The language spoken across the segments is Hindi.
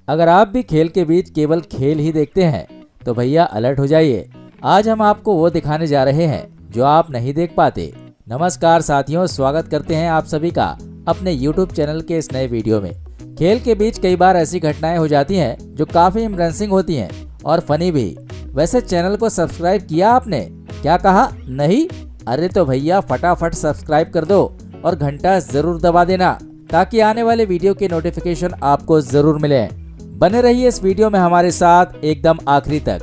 अगर आप भी खेल के बीच केवल खेल ही देखते हैं तो भैया अलर्ट हो जाइए। आज हम आपको वो दिखाने जा रहे हैं जो आप नहीं देख पाते। नमस्कार साथियों, स्वागत करते हैं आप सभी का अपने YouTube चैनल के इस नए वीडियो में। खेल के बीच कई बार ऐसी घटनाएं हो जाती हैं जो काफी इम्प्रेसिंग होती हैं और फनी भी। वैसे चैनल को सब्सक्राइब किया आपने? क्या कहा, नहीं? अरे तो भैया फटाफट सब्सक्राइब कर दो और घंटा जरूर दबा देना ताकि आने वाले वीडियो के नोटिफिकेशन आपको जरूर मिले। बने रहिए इस वीडियो में हमारे साथ एकदम आखिरी तक।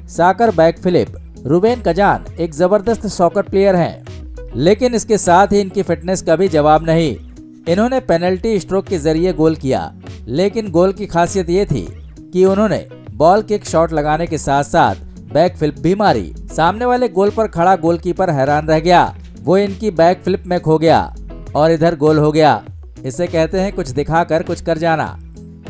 साकर बैकफ्लिप। रुबेन कजान एक जबरदस्त सॉकर प्लेयर हैं, लेकिन इसके साथ ही इनकी फिटनेस का भी जवाब नहीं। इन्होंने पेनल्टी स्ट्रोक के जरिए गोल किया, लेकिन गोल की खासियत ये थी कि उन्होंने बॉल किक शॉट लगाने के साथ साथ बैक फ्लिप भी मारी। सामने वाले गोल पर खड़ा गोलकीपर हैरान रह गया। वो इनकी बैक फ्लिप में खो गया और इधर गोल हो गया। इसे कहते हैं कुछ दिखाकर कुछ कर जाना,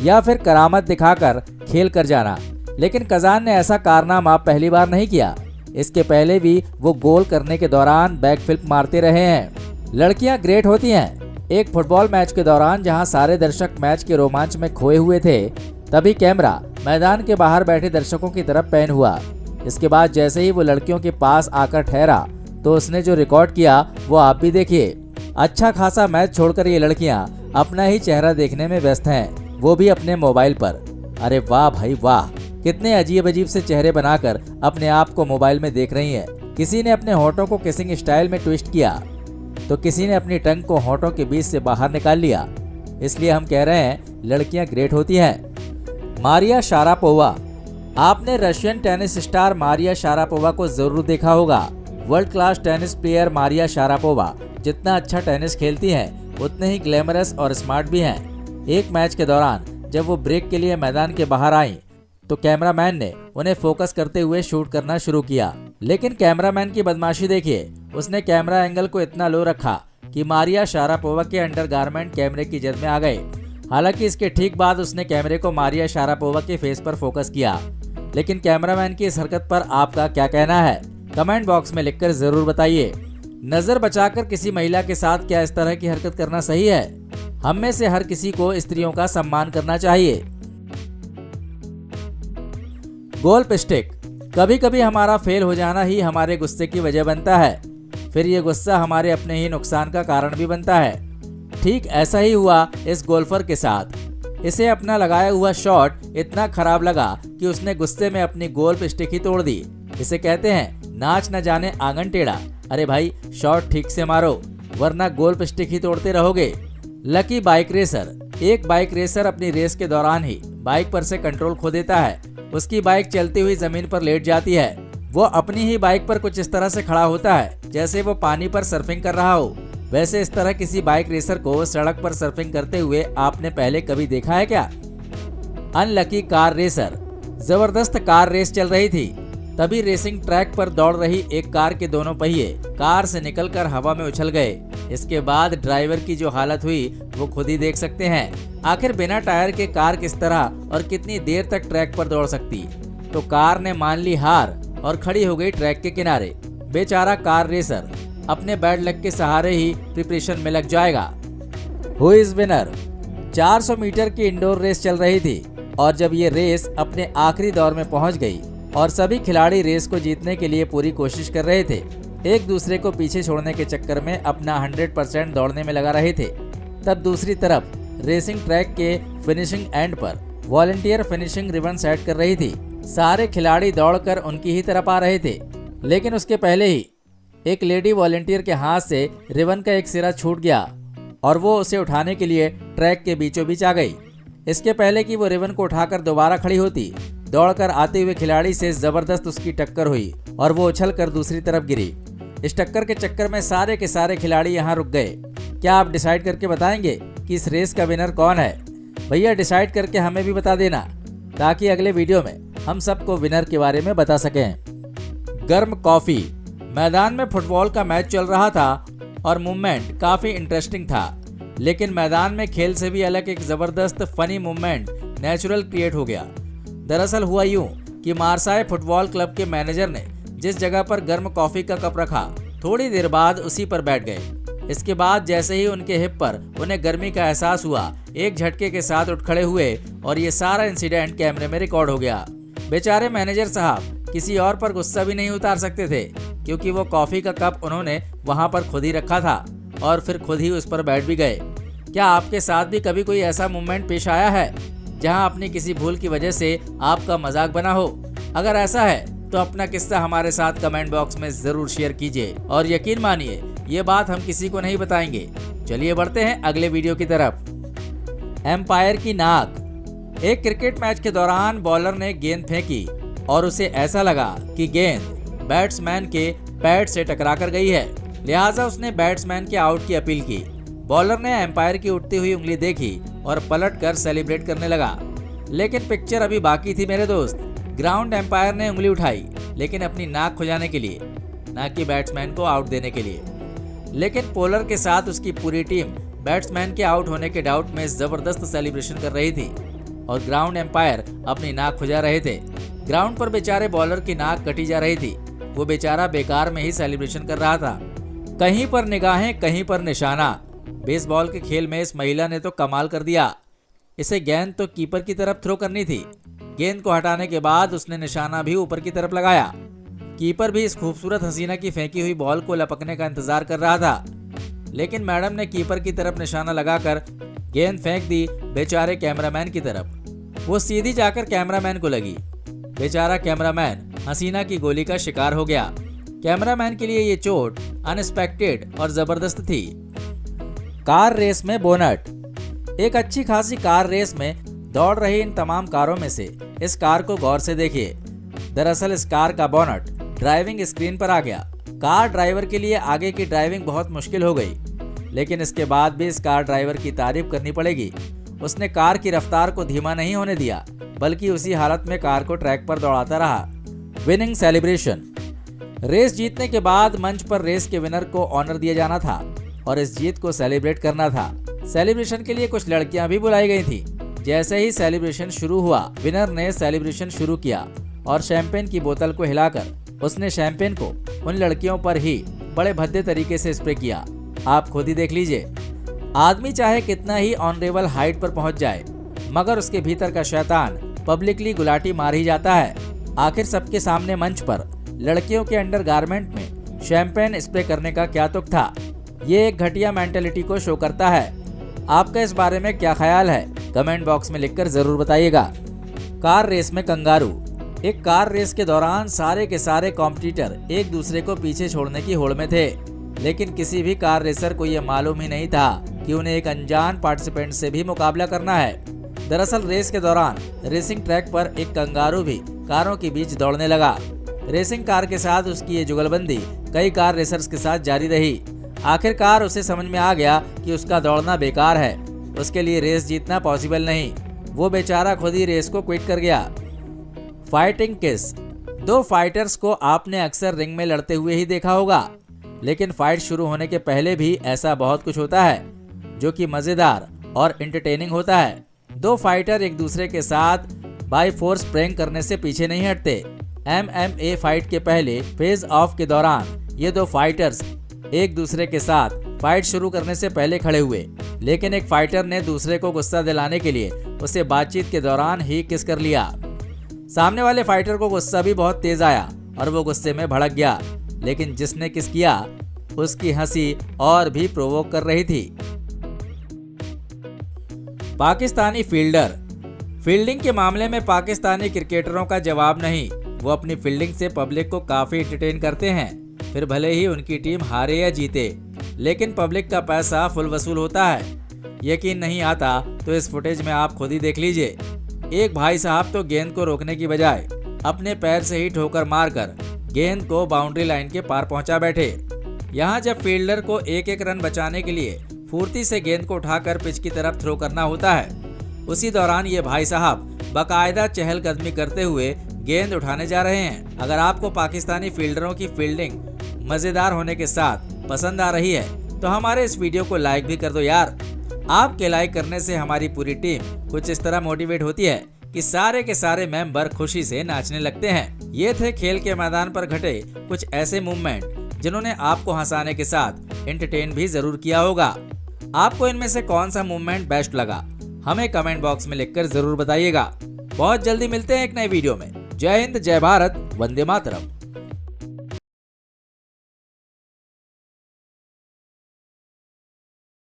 या फिर करामत दिखाकर खेल कर जाना। लेकिन कजान ने ऐसा कारनामा पहली बार नहीं किया। इसके पहले भी वो गोल करने के दौरान बैक फ्लिप मारते रहे हैं। लड़कियां ग्रेट होती हैं। एक फुटबॉल मैच के दौरान जहां सारे दर्शक मैच के रोमांच में खोए हुए थे, तभी कैमरा मैदान के बाहर बैठे दर्शकों की तरफ पैन हुआ। इसके बाद जैसे ही वो लड़कियों के पास आकर ठहरा तो उसने जो रिकॉर्ड किया वो आप भी देखिए। अच्छा खासा मैच छोड़कर ये लड़कियां अपना ही चेहरा देखने में व्यस्त हैं, वो भी अपने मोबाइल पर। अरे वाह भाई वाह, कितने अजीब अजीब से चेहरे बनाकर अपने आप को मोबाइल में देख रही हैं। किसी ने अपने होठों को किसिंग स्टाइल में ट्विस्ट किया तो किसी ने अपनी टंग को होठों के बीच से बाहर निकाल लिया। इसलिए हम कह रहे हैं लड़कियां ग्रेट होती हैं। Maria Sharapova. आपने Russian tennis star Maria Sharapova को जरूर देखा होगा। World class tennis player Maria Sharapova जितना अच्छा टेनिस खेलती हैं, उतने ही ग्लैमरस और स्मार्ट भी हैं। एक मैच के दौरान जब वो ब्रेक के लिए मैदान के बाहर आई तो कैमरामैन ने उन्हें फोकस करते हुए शूट करना शुरू किया। लेकिन कैमरामैन की बदमाशी देखिए, उसने कैमरा एंगल को इतना लो रखा कि मारिया शारापोवा के अंडरगारमेंट कैमरे की जद में आ गए। हालांकि इसके ठीक बाद उसने कैमरे को मारिया शारापोवा के फेस पर फोकस किया। लेकिन कैमरामैन की इस हरकत पर आपका क्या कहना है? कमेंट बॉक्स में लिखकर जरूर बताइए। नजर बचाकर किसी महिला के साथ क्या इस तरह की हरकत करना सही है? हम में से हर किसी को स्त्रियों का सम्मान करना चाहिए। Golf stick. कभी कभी हमारा फेल हो जाना ही हमारे गुस्से की वजह बनता है, फिर ये गुस्सा हमारे अपने ही नुकसान का कारण भी बनता है। ठीक ऐसा ही हुआ इस गोल्फर के साथ। इसे अपना लगाया हुआ शॉट इतना खराब लगा कि उसने गुस्से में अपनी गोल्फ स्टिक ही तोड़ दी। इसे कहते हैं नाच न जाने आंगन टेढ़ा। अरे भाई, शॉट ठीक से मारो वरना गोल्फ स्टिक ही तोड़ते रहोगे। Lucky bike racer. एक बाइक रेसर अपनी रेस के दौरान ही बाइक पर से कंट्रोल खो देता है। उसकी बाइक चलती हुई जमीन पर लेट जाती है। वो अपनी ही बाइक पर कुछ इस तरह से खड़ा होता है जैसे वो पानी पर सर्फिंग कर रहा हो। वैसे इस तरह किसी बाइक रेसर को सड़क पर सर्फिंग करते हुए आपने पहले कभी देखा है क्या? Unlucky car racer. जबरदस्त कार रेस चल रही थी, तभी रेसिंग ट्रैक पर दौड़ रही एक कार के दोनों पहिए कार से निकलकर हवा में उछल गए। इसके बाद ड्राइवर की जो हालत हुई वो खुद ही देख सकते हैं। आखिर बिना टायर के कार किस तरह और कितनी देर तक ट्रैक पर दौड़ सकती? तो कार ने मान ली हार और खड़ी हो गई ट्रैक के किनारे। बेचारा कार रेसर अपने बैड लक के सहारे ही प्रिपरेशन में लग जाएगा। Who is winner. 400 मीटर की इंडोर रेस चल रही थी और जब ये रेस अपने आखिरी दौर में पहुंच गई और सभी खिलाड़ी रेस को जीतने के लिए पूरी कोशिश कर रहे थे, एक दूसरे को पीछे छोड़ने के चक्कर में अपना 100% दौड़ने में लगा रहे थे, तब दूसरी तरफ रेसिंग ट्रैक के फिनिशिंग एंड पर वॉलंटियर फिनिशिंग रिबन सेट कर रही थी। सारे खिलाड़ी दौड़कर उनकी ही तरफ आ रहे थे, लेकिन उसके पहले ही एक लेडी वॉलंटियर के हाथ से रिबन का एक सिरा छूट गया और वो उसे उठाने के लिए ट्रैक के बीचों बीच आ गई। इसके पहले कि वो रिबन को उठाकर दोबारा खड़ी होती, दौड़कर आते हुए खिलाड़ी से जबरदस्त उसकी टक्कर हुई और वो उछलकर दूसरी तरफ गिरी। इस टक्कर के चक्कर में सारे के सारे खिलाड़ी यहाँ रुक गए। क्या आप डिसाइड करके बताएंगे कि इस रेस का विनर कौन है? भैया डिसाइड करके हमें भी बता देना ताकि अगले वीडियो में हम सबको विनर के बारे में बता सकें। गर्म कॉफी। मैदान में फुटबॉल का मैच चल रहा था और मूवमेंट काफी इंटरेस्टिंग था, लेकिन मैदान में खेल से भी अलग एक जबरदस्त फनी मूवमेंट नेचुरल क्रिएट हो गया। दरअसल हुआ यूं कि मार्साय फुटबॉल क्लब के मैनेजर ने जिस जगह पर गर्म कॉफी का कप रखा, थोड़ी देर बाद उसी पर बैठ गए। इसके बाद जैसे ही उनके हिप पर उन्हें गर्मी का एहसास हुआ, एक झटके के साथ उठ खड़े हुए और ये सारा इंसिडेंट कैमरे में रिकॉर्ड हो गया। बेचारे मैनेजर साहब किसी और पर गुस्सा भी नहीं उतार सकते थे, क्योंकि वो कॉफी का कप उन्होंने वहां पर खुद ही रखा था और फिर खुद ही उस पर बैठ भी गए। क्या आपके साथ भी कभी कोई ऐसा मोमेंट पेश आया है जहां अपनी किसी भूल की वजह से आपका मजाक बना हो? अगर ऐसा है तो अपना किस्सा हमारे साथ कमेंट बॉक्स में जरूर शेयर कीजिए और यकीन मानिए ये बात हम किसी को नहीं बताएंगे। चलिए बढ़ते हैं अगले वीडियो की तरफ। एम्पायर की नाक। एक क्रिकेट मैच के दौरान बॉलर ने गेंद फेंकी और उसे ऐसा लगा कि गेंद बैट्समैन के पैड से टकरा कर गई है, लिहाजा उसने बैट्समैन के आउट की अपील की। बॉलर ने एम्पायर की उठती हुई उंगली देखी और पलट कर सेलिब्रेट करने लगा। लेकिन पिक्चर अभी बाकी थी मेरे दोस्त। ग्राउंड एम्पायर ने उंगली उठाई, लेकिन अपनी नाक खुजाने के लिए, ना कि बैट्समैन को आउट देने के लिए। लेकिन पोलर के साथ उसकी पूरी टीम बैट्समैन के आउट होने के डाउट में जबरदस्त सेलिब्रेशन कर रही थी और ग्राउंड एम्पायर अपनी नाक खुजा रहे थे। ग्राउंड पर बेचारे बॉलर की नाक कटी जा रही थी। वो बेचारा बेकार में ही सेलिब्रेशन कर रहा था। कहीं पर निगाहें, कहीं पर निशाना। बेसबॉल के खेल में इस महिला ने तो कमाल कर दिया। इसे गेंद तो कीपर की तरफ थ्रो करनी थी। गेंद को हटाने के बाद उसने निशाना भी ऊपर की तरफ लगाया। कीपर भी इस खूबसूरत हसीना की फेंकी हुई बॉल को लपकने का इंतजार कर रहा था, लेकिन मैडम ने कीपर की तरफ निशाना लगाकर गेंद फेंक दी बेचारे कैमरामैन की तरफ। वो सीधी जाकर कैमरामैन को लगी। बेचारा कैमरामैन हसीना की गोली का शिकार हो गया। कैमरामैन के लिए ये चोट अनएक्सपेक्टेड और जबरदस्त थी। कार रेस में बोनट। एक अच्छी खासी कार रेस में दौड़ रही इन तमाम कारों में से इस कार को गौर से देखिए। दरअसल इस कार का बोनट ड्राइविंग स्क्रीन पर आ गया। कार ड्राइवर के लिए आगे की ड्राइविंग बहुत मुश्किल हो गई, लेकिन इसके बाद भी इस कार ड्राइवर की तारीफ करनी पड़ेगी। उसने कार की रफ्तार को धीमा नहीं होने दिया, बल्कि उसी हालत में कार को ट्रैक पर दौड़ाता रहा। Winning celebration. रेस जीतने के बाद मंच पर रेस के विनर को ऑनर दिया जाना था और इस जीत को सेलिब्रेट करना था। सेलिब्रेशन के लिए कुछ लड़कियां भी बुलाई गई थी। जैसे ही सेलिब्रेशन शुरू हुआ, विनर ने सेलिब्रेशन शुरू किया और शैंपेन की बोतल को हिलाकर उसने शैंपेन को उन लड़कियों पर ही बड़े भद्दे तरीके से स्प्रे किया। आप खुद ही देख लीजिए। आदमी चाहे कितना ही ऑनरेबल हाइट पर पहुंच जाए, मगर उसके भीतर का शैतान पब्लिकली गुलाटी मार ही जाता है। आखिर सबके सामने मंच पर लड़कियों के अंडर गारमेंट में शैंपेन स्प्रे करने का क्या तुक था? ये एक घटिया मेंटेलिटी को शो करता है। आपका इस बारे में क्या ख्याल है? कमेंट बॉक्स में लिखकर जरूर बताइएगा। कार रेस में कंगारू। एक कार रेस के दौरान सारे के सारे कॉम्पिटिटर एक दूसरे को पीछे छोड़ने की होड़ में थे, लेकिन किसी भी कार रेसर को यह मालूम ही नहीं था कि उन्हें एक अनजान पार्टिसिपेंट से भी मुकाबला करना है। दरअसल रेस के दौरान रेसिंग ट्रैक पर एक कंगारू भी कारों के बीच दौड़ने लगा। रेसिंग कार के साथ उसकी ये जुगलबंदी कई कार रेसर्स के साथ जारी रही। आखिरकार उसे समझ में आ गया कि उसका दौड़ना बेकार है, उसके लिए रेस जीतना पॉसिबल नहीं। वो बेचारा खुद ही रेस को क्विट कर गया। फाइटिंग किस। दो फाइटर्स को आपने अक्सर रिंग में लड़ते हुए ही देखा होगा, लेकिन फाइट शुरू होने के पहले भी ऐसा बहुत कुछ होता है जो कि मजेदार और एंटरटेनिंग होता है। दो फाइटर एक दूसरे के साथ बाय फोर्स प्रैंक करने से पीछे नहीं हटते। MMA फाइट के पहले फेज ऑफ के दौरान ये दो फाइटर्स एक दूसरे के साथ फाइट शुरू करने से पहले खड़े हुए, लेकिन एक फाइटर ने दूसरे को गुस्सा दिलाने के लिए उसे बातचीत के दौरान ही किस कर लिया। सामने वाले फाइटर को गुस्सा भी बहुत तेज आया और वो गुस्से में भड़क गया, लेकिन जिसने किस किया उसकी हंसी और भी प्रोवोक कर रही थी। पाकिस्तानी फील्डर। फील्डिंग के मामले में पाकिस्तानी क्रिकेटरों का जवाब नहीं। वो अपनी फील्डिंग से पब्लिक को काफी एंटरटेन करते हैं, फिर भले ही उनकी टीम हारे या जीते, लेकिन पब्लिक का पैसा फुल वसूल होता है। यकीन नहीं आता तो इस फुटेज में आप खुद ही देख लीजिए। एक भाई साहब तो गेंद को रोकने की बजाय अपने पैर से ही ठोकर मारकर गेंद को बाउंड्री लाइन के पार पहुंचा बैठे। यहाँ जब फील्डर को एक एक रन बचाने के लिए फुर्ती से गेंद को उठाकर पिच की तरफ थ्रो करना होता है, उसी दौरान ये भाई साहब बाकायदा चहलकदमी करते हुए गेंद उठाने जा रहे हैं। अगर आपको पाकिस्तानी फील्डरों की फील्डिंग मजेदार होने के साथ पसंद आ रही है तो हमारे इस वीडियो को लाइक भी कर दो यार। आपके लाइक करने से हमारी पूरी टीम कुछ इस तरह मोटिवेट होती है कि सारे के सारे मेंबर खुशी से नाचने लगते हैं। ये थे खेल के मैदान पर घटे कुछ ऐसे मूवमेंट जिन्होंने आपको हंसाने के साथ एंटरटेन भी जरूर किया होगा। आपको इनमें से कौन सा मूवमेंट बेस्ट लगा, हमें कमेंट बॉक्स में लिखकर जरूर बताइएगा। बहुत जल्दी मिलते हैं एक नए वीडियो में। जय हिंद, जय भारत, वंदे मातरम।